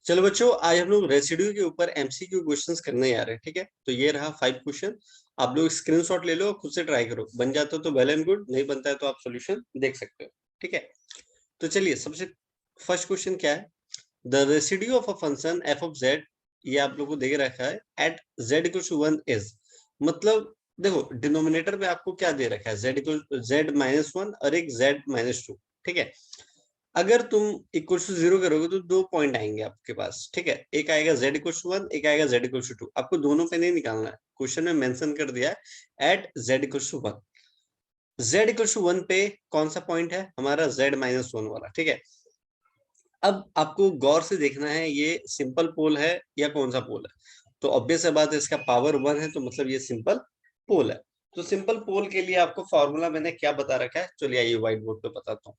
चलो बच्चों, आज हम लोग रेसिड्यू के ऊपर एमसीक्यू क्वेश्चंस करने जा रहे हैं। ठीक है, तो ये रहा 5 क्वेश्चन। आप लोग स्क्रीनशॉट ले लो, खुद से ट्राई करो। बन जाता तो वेल एंड गुड, नहीं बनता है तो आप सॉल्यूशन देख सकते हो। ठीक है, तो चलिए सबसे फर्स्ट क्वेश्चन क्या है। The residue of a function F of Z, ये आप लोग को दे रखा है at Z equal to 1 is, मतलब देखो डिनोमिनेटर में आपको क्या दे रखा है, जेड इक्वल जेड माइनस 1 और एक जेड माइनस 2। ठीक है, अगर तुम इक्वल टू 0 करोगे तो 2 पॉइंट आएंगे आपके पास। ठीक है, एक आएगा z इक्वल टू 1, एक आएगा z इक्वल टू 2। आपको दोनों पे नहीं निकालना है, क्वेश्चन में मेंशन कर दिया है at z equal to 1। z equal to 1 पे कौन सा पॉइंट है हमारा, z माइनस 1 वाला। ठीक है, अब आपको गौर से देखना है ये सिंपल पोल है या कौन सा पोल है। तो ऑब्वियस बात है, इसका पावर 1 है तो मतलब ये सिंपल पोल है। तो सिंपल पोल के लिए आपको फॉर्मूला मैंने क्या बता रखा है, चलिए आइए व्हाइट बोर्ड पे बताता हूँ।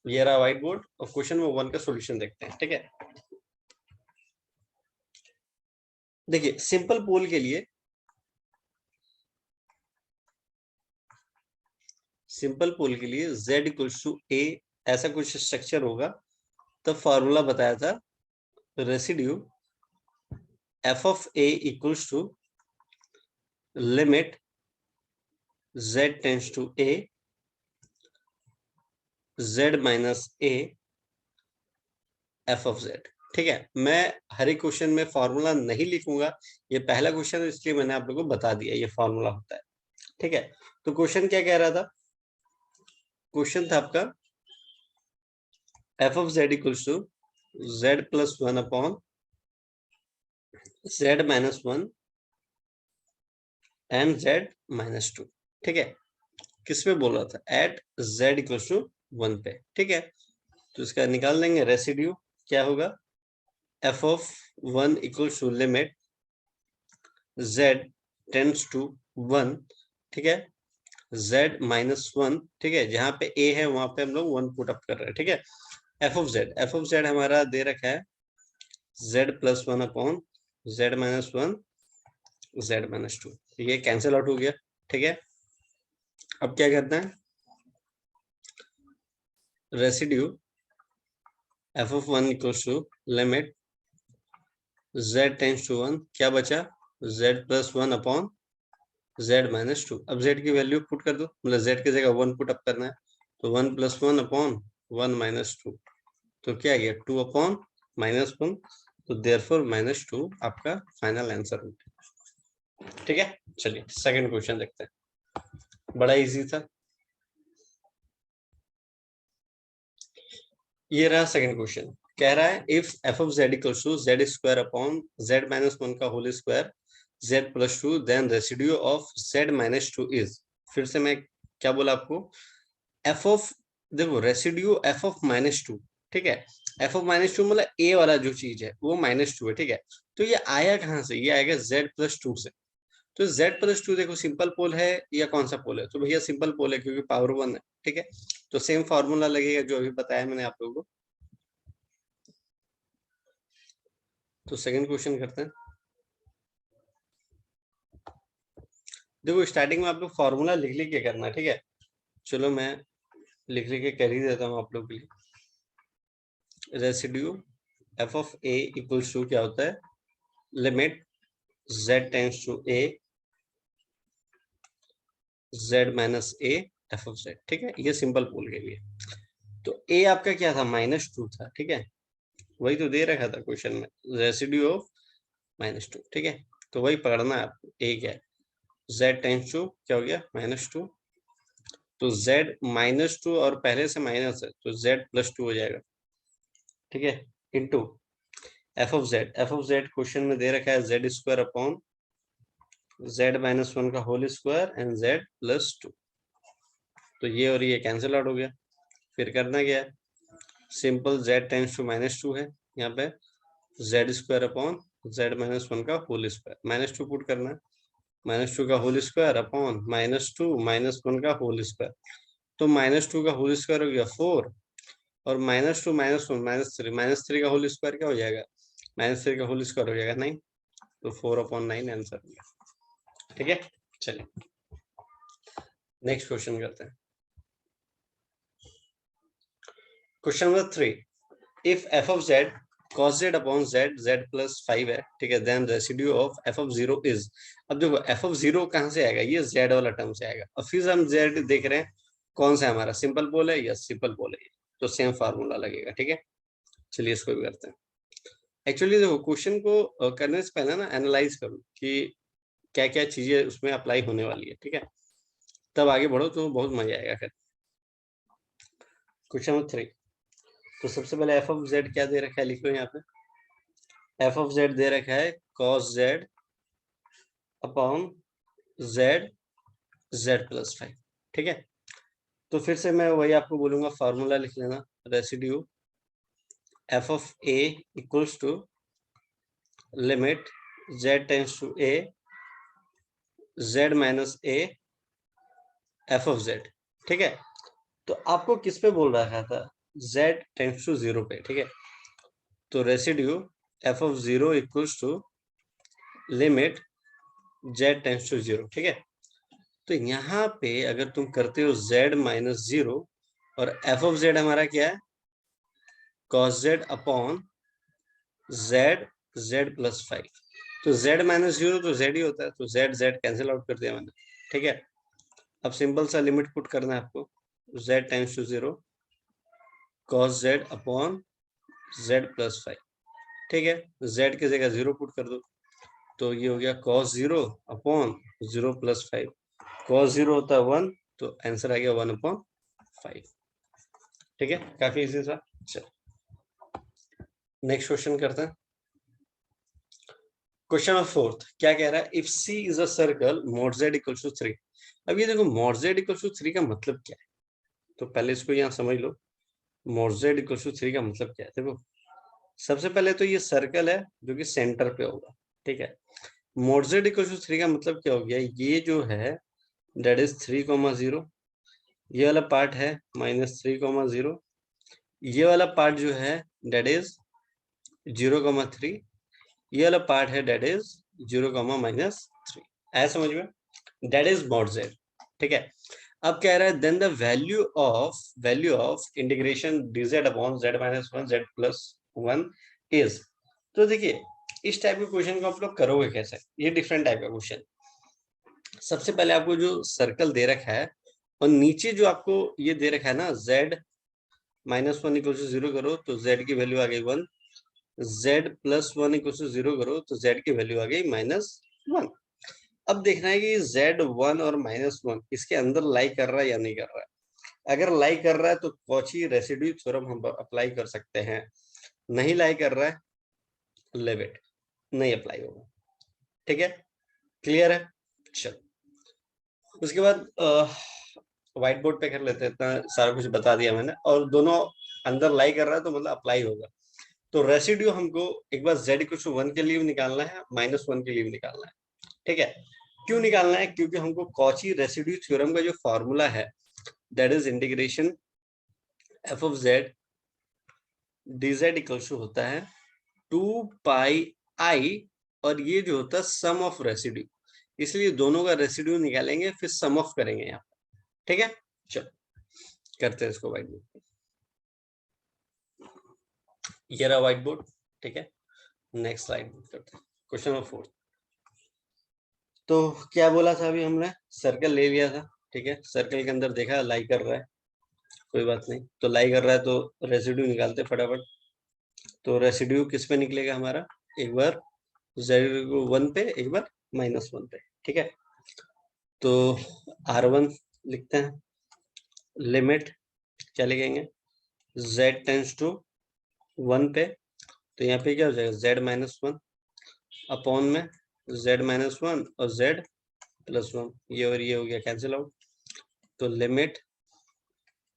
ये रहा व्हाइट बोर्ड और क्वेश्चन नंबर 1 का सॉल्यूशन देखते हैं। ठीक है, देखिए सिंपल पोल के लिए, z इक्वल्स टू a ऐसा कुछ स्ट्रक्चर होगा। तब फॉर्मूला बताया था residue f of a equals to limit z tends to a z minus a f of z। ठीक है, मैं हर एक क्वेश्चन में फॉर्मूला नहीं लिखूंगा, ये पहला क्वेश्चन है इसलिए मैंने आप लोगों को बता दिया ये फॉर्मूला होता है। ठीक है, तो क्वेश्चन क्या कह रहा था, क्वेश्चन था आपका f of z equals to z plus 1 upon z minus 1 and z minus 2। ठीक है, किस पे बोल रहा था, एट z इक्वल्स टू 1 पे। ठीक है, तो इसका निकाल लेंगे रेसिड्यू, क्या होगा f of 1 equals to limit z tends to 1। ठीक है, z माइनस 1। ठीक है, जहां पे a है वहां पे हम लोग 1 पुट अप कर रहे हैं। ठीक है, f ऑफ z हमारा दे रखा है z plus 1 upon z minus 1 z minus 2। ये कैंसिल आउट हो गया। ठीक है, अब क्या करते हैं, residue f of 1 equals to limit z tends to 1, क्या बचा z plus 1 upon z minus 2। अब z की वैल्यू पुट कर दो, मतलब z की जगह 1 पुट अप करना है, तो 1 प्लस 1 अपॉन 1 माइनस 2, तो क्या आ गया 2 अपॉन माइनस 1, तो देयरफॉर माइनस 2 आपका फाइनल आंसर होगा। ठीक है, चलिए सेकंड क्वेश्चन देखते हैं, बड़ा इजी था। ये रहा सेकंड क्वेश्चन, कह रहा है if f of z equals to z square upon z minus 1 का whole square z plus 2, then residue of z minus 2 is. फिर से मैं क्या बोला आपको, f ऑफ, देखो रेसिड्यू f ऑफ माइनस 2। ठीक है, f ऑफ माइनस 2 मतलब a वाला जो चीज है वो माइनस 2 है। ठीक है, तो ये आया कहां से, ये आएगा z प्लस 2 से। तो z प्लस 2 देखो सिंपल पोल है या कौन सा पोल है, तो भैया सिंपल पोल है क्योंकि पावर 1 है। ठीक है, तो सेम फॉर्मूला लगेगा जो अभी बताया मैंने आप लोगों को। तो सेकंड क्वेश्चन करते हैं। देखो स्टार्टिंग में आप लोग फॉर्मूला लिख लिख के करना है। ठीक है, चलो मैं लिख लिख के कर ही देता हूँ आप लोग के लिए। Residue F of A equals to क्या होता है, limit z tends to a z minus a F of z। ठीक है, ये सिंपल पोल के लिए। तो a आपका क्या था, माइनस 2 था। ठीक है, वही तो दे रखा था क्वेश्चन में, रेसिड्यू ऑफ माइनस 2। ठीक है, तो वही पकड़ना है आपको, a क्या है, z टेंड्स टू क्या हो गया माइनस 2, तो z माइनस 2 और पहले से माइनस है तो z प्लस 2 हो जाएगा। ठीक है, into F of Z question में दे रखा है Z square upon z minus 1 का whole square and z plus 2, तो ये और ये कैंसिल आउट हो गया। फिर करना क्या है, simple z tends to minus 2 है, यहाँ पे z square upon z minus 1 का होल स्क्वायर, माइनस 2 पुट करना है, माइनस 2 का whole square upon minus 2 minus 1 का होल स्क्वायर, तो माइनस 2 का होल स्क्वायर हो गया 4, और माइनस 2 माइनस 1 माइनस 3 का होल स्क्वायर क्या हो जाएगा, माइनस 3 का होल स्क्वायर हो जाएगा 9, तो 4/9 आंसर हो गया। ठीक है, चलिए नेक्स्ट क्वेश्चन करते हैं। Question number 3, if F of Z cos z upon Z Z plus 5 है, ठीक है, then residue of F of zero is. अब देखो एफ ऑफ जीरो कहां से आएगा, ये जेड वाला टर्म से आएगा, और फिर हम जेड देख रहे हैं कौन सा है हमारा, सिंपल पोल है या सिंपल पोल है, तो सेम फार्मूला लगेगा, ठीक है। चलिए इसको भी करते हैं। एक्चुअली देखो क्वेश्चन को करने से पहले ना एनालाइज करो कि क्या क्या चीजें उसमें अप्लाई होने वाली है, ठीक है, तब आगे बढ़ो तो बहुत मजा आएगा। फिर क्वेश्चन नंबर 3, तो सबसे पहले एफ ऑफ जेड क्या दे रखा है, लिखो यहाँ पे। एफ ऑफ जेड दे रखा है cos Z upon Z Z plus 5, ठीक है। तो फिर से मैं वही आपको बोलूंगा, फार्मूला लिख लेना, residue F of A equals to limit Z tends to A Z minus A F of Z, ठीक है। तो आपको किस पे बोल रखा था, जेड टेंस टू जीरो पे, ठीक है। तो residue F of zero equals to limit Z tends to zero, ठीक है। तो यहाँ पे अगर तुम करते हो जेड माइनस जीरो, और एफ ऑफ जेड हमारा क्या है, cos Z upon Z Z plus 5, तो जेड माइनस जीरो तो जेड ही होता है, तो जेड जेड कैंसिल आउट कर दिया मैंने, ठीक है। अब सिंपल सा लिमिट पुट करना है आपको, Z tends to zero cos Z upon Z plus 5, ठीक है। जेड की जगह जीरो पुट कर दो, तो ये हो गया cos zero upon zero plus 5, cos zero होता है 1, तो आंसर आ गया 1/5, ठीक है, काफी इजी था। चलो नेक्स्ट क्वेश्चन करते हैं। क्वेश्चन नंबर 4 क्या कह रहा है, if C is a circle mod Z equals to 3। अब ये देखो मॉड जेड इक्वल्स टू 3 का मतलब क्या है, तो पहले इसको यहाँ समझ लो, मॉड जेड इक्वल्स टू 3 का मतलब क्या है। देखो सबसे पहले तो ये सर्कल है जो कि सेंटर पे होगा, ठीक है। मॉड जेड इक्वल्स टू 3 का मतलब क्या हो गया, ये जो है दैट इज 3,0, ये वाला पार्ट है -3,0, ये वाला पार्ट जो है दैट इज 0,3, ये वाला पार्ट है दैट इज 0,-3, ऐसा समझ में, दैट इज मॉड जेड, ठीक है। अब कह रहा है then the value of integration dz upon z minus 1 z plus 1 is. तो देखिए इस टाइप के क्वेश्चन को आप लोग करोगे कैसे, ये डिफरेंट टाइप का क्वेश्चन। सबसे पहले आपको जो सर्कल दे रखा है और नीचे जो आपको ये दे रखा है ना, z -1 इक्वल टू 0 करो तो z की वैल्यू आ गई 1, z प्लस 1 इक्वल टू 0 करो तो z की वैल्यू आ गई -1। अब देखना है कि z1 और -1 इसके अंदर लाई कर रहा है या नहीं कर रहा है। अगर लाई कर रहा है तो कॉची रेसिड्यू थ्योरम हम अप्लाई कर सकते हैं, नहीं लाई कर रहा है लिमिट नहीं अप्लाई होगा, ठीक है, क्लियर है। चलो उसके बाद व्हाइट बोर्ड पे कर लेते हैं, इतना सारा कुछ बता दिया मैंने, और दोनों अंदर लाई कर रहा है तो मतलब अप्लाई होगा। तो रेसिड्यू हमको एक बार z इक्वल टू 1 के लिए भी निकालना है, -1 के लिए भी निकालना है, ठीक है। क्यों निकालना है, क्योंकि हमको कॉची रेसिड्यू थ्योरम का जो फॉर्मूला है that is integration F of Z dz equal to होता है 2πi, और ये जो होता है सम ऑफ रेसिड्यू, इसलिए दोनों का रेसिड्यू निकालेंगे फिर सम ऑफ करेंगे यहाँ, ठीक है। चलो करते हैं इसको व्हाइट बोर्ड, ये रहा व्हाइट बोर्ड, ठीक है। नेक्स्ट स्लाइड करते हैं, क्वेश्चन नंबर 4। तो क्या बोला था अभी हमने, सर्कल ले लिया था, ठीक है, सर्कल के अंदर देखा लाई कर रहा है, कोई बात नहीं, तो लाई कर रहा है तो रेसिड्यू निकालते फटाफट। तो रेसिड्यू किस पे निकलेगा हमारा, एक बार z1 पे एक बार -1 पे, ठीक है। तो r1 लिखते हैं, लिमिट क्या लिखेंगे, z टेंस टू 1 पे, तो यहाँ पे क्या हो जाएगा z-1 अपॉन में z-1 और z+1, ये और ये हो गया कैंसिल आउट, तो limit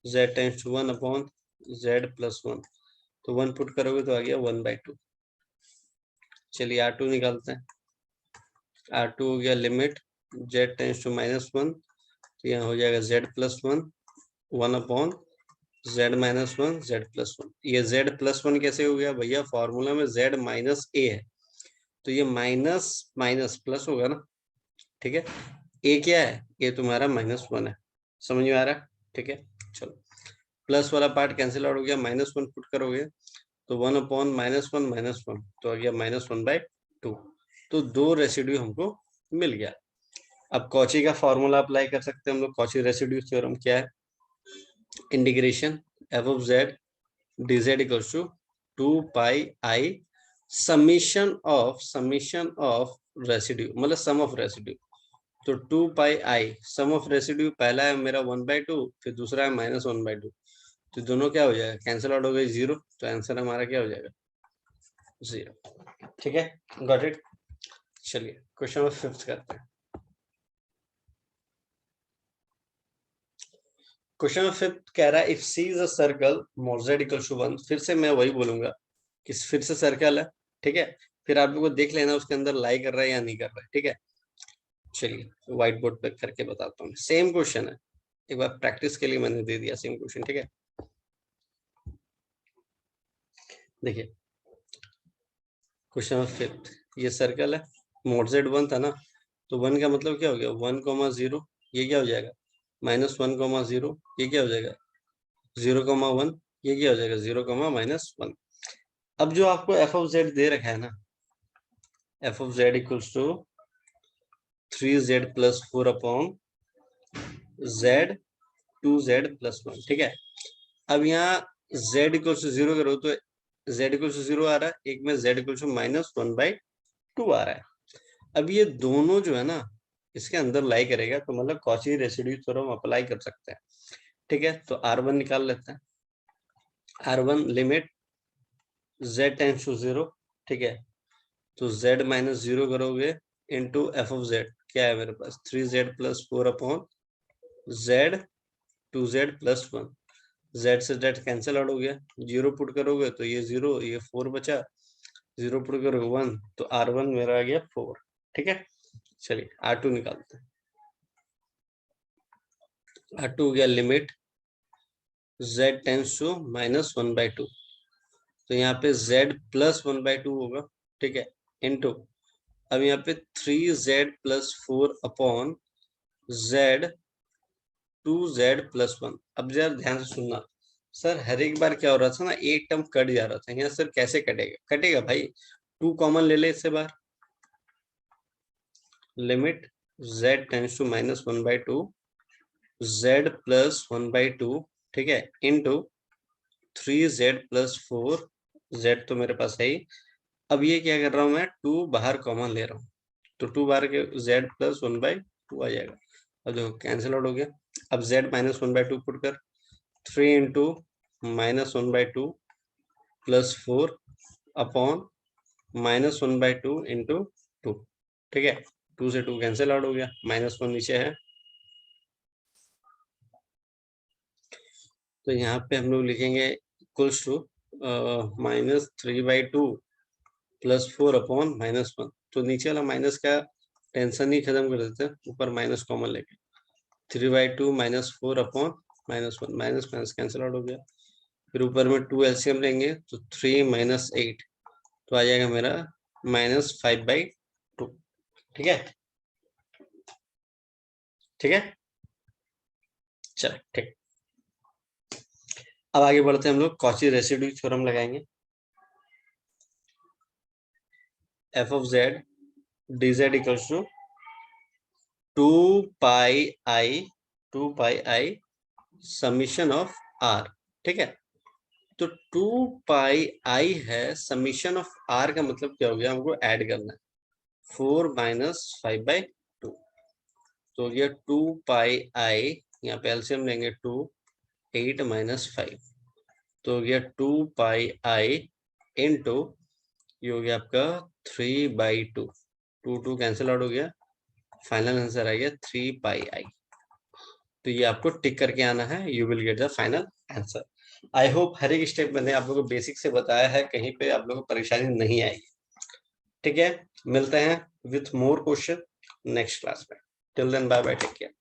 z tends to 1 upon z+1, तो 1 पुट करोगे तो आ गया 1/2। चलिए r2 निकालते हैं, r2 हो गया लिमिट z टेंस टू -1, तो यहाँ हो जाएगा z+1 1 अपॉन z-1 z+1। ये z+1 कैसे हो गया भैया, फॉर्मूला में z -a है, तो ये माइनस माइनस प्लस होगा ना, ठीक है। a क्या है, ये तुम्हारा -1 है, समझ में आ रहा है, ठीक है। चलो प्लस वाला पार्ट कैंसिल आउट हो गया, -1 पुट करोगे तो 1/-1 तो आ गया -1/2। तो 2 रेसिड्यू हमको मिल गया। अब कॉची का फॉर्मूला अप्लाई कर सकते हैं हम लोग। कॉची रेसिड्यू थ्योरम क्या है? Integration F of Z dz equals to 2 pi I summation of residue, मतलब सम ऑफ रेसिड्यू। तो 2 pi I some of residue, पहला है मेरा 1/2, फिर दूसरा है -1/2। तो दोनों क्या हो जाएगा? कैंसिल आउट हो गए 0। तो आंसर हमारा क्या हो जाएगा? 0। ठीक है, गॉट इट। चलिए क्वेश्चन नंबर 5 करते हैं। क्वेश्चन नंबर 5 कह रहा है if C is a circle mod z equals to 1। फिर से मैं वही बोलूंगा कि फिर से सर्कल है, ठीक है। फिर आप लोग को देख लेना उसके अंदर लाई कर रहा है या नहीं कर रहा है, ठीक है। चलिए व्हाइट बोर्ड पे करके बताता हूँ। सेम क्वेश्चन है, एक बार प्रैक्टिस के लिए मैंने दे दिया सेम क्वेश्चन, ठीक है। देखिए क्वेश्चन नंबर 5, ये सर्कल है, मोड z 1 था ना, तो 1 का मतलब क्या हो गया? 1,0, ये क्या हो जाएगा? -1,0, ये क्या हो जाएगा? 0,1, ये क्या हो जाएगा? 0,-1। अब जो आपको एफ ऑफ जेड दे रखा है ना, F of Z equals to 3z + 4 upon z 2z + 1, ठीक है। अब यहाँ z इक्वल्स टू 0 करो तो z इक्वल्स टू 0 आ रहा है, एक में z इक्वल्स टू -1/2 आ रहा है। अब ये दोनों जो है ना इसके अंदर लाई करेगा, तो मतलब कॉची रेसिड्यू थ्योरम अप्लाई कर सकते हैं, ठीक है। तो R1 निकाल लेते हैं। R1 limit z tends to 0, ठीक है। तो z -0 करोगे इनटू एफ ऑफ जेड, क्या है मेरे पास? 3z + 4 upon z 2z + 1। z से z कैंसिल आउट हो गया, 0 पुट करोगे तो ये 0, ये 4 बचा, 0 पुट करोगे 1, तो R1 मेरा आ गया 4, ठीक है। चलिए R2 निकालते हैं। R2 हो गया लिमिट z टेंड्स टू -1/2, तो यहाँ पे z + 1/2 होगा, ठीक है, इनटू अब यहाँ पे 3z + 4 अपॉन z 2z + 1। अब जरा ध्यान से सुनना सर, हर एक बार क्या हो रहा था ना, एक टर्म कट जा रहा था। यहाँ सर कैसे कटेगा? कटेगा भाई, 2 कॉमन ले ले इससे बाहर। Limit z tends to -1/2 z + 1/2, ठीक है, इनटू 3z + 4, z तो मेरे पास है ही। अब ये क्या कर रहा हूँ मैं? 2 बाहर कॉमन ले रहा हूँ, तो 2 बाहर के z + 1/2 आ जाएगा। अब देखो कैंसिल आउट हो गया। अब z -1/2 पुट कर, 3 इंटू -1/2 + 4 अपॉन -1/2 इंटू 2, ठीक है। 2 से 2 कैंसिल आउट हो गया, -1 नीचे है, तो यहाँ पे हम लोग लिखेंगे इक्वल्स टू -3/2 + 4 अपॉन -1। तो नीचे वाला माइनस का टेंशन ही खत्म कर देते हैं, ऊपर माइनस कॉमन लेके 3/2 - 4 upon -1, minus minus cancel out हो गया। फिर ऊपर में 2 एलसीएम लेंगे तो 3 - 8, तो आ जाएगा मेरा -5/2, ठीक है, ठीक है। चलो ठीक, अब आगे बढ़ते हैं हम लोग, कॉची रेसिड्यू थ्योरम लगाएंगे। F of Z dz equals to 2 pi I summation of r, ठीक है। तो 2 पाई आई है, समीशन ऑफ r का मतलब क्या हो गया? हमको ऐड करना है 4 - 5/2, तो ये 2 पाई आई, यहाँ पे एलसीएम लेंगे 2, 8 - 5, तो ये 2 पाई आई इनटू ये हो गया आपका 3/2, 2 कैंसिल आउट हो गया, फाइनल आंसर आ गया 3 पाई आई। तो ये आपको टिक करके आना है, you will get the final answer. I hope हर एक स्टेप मैंने आप लोगों को बेसिक से बताया है, कहीं पे आप लोगों को परेशानी नहीं आएगी, ठीक है। मिलते हैं with more question next class में। Till then bye bye, take care.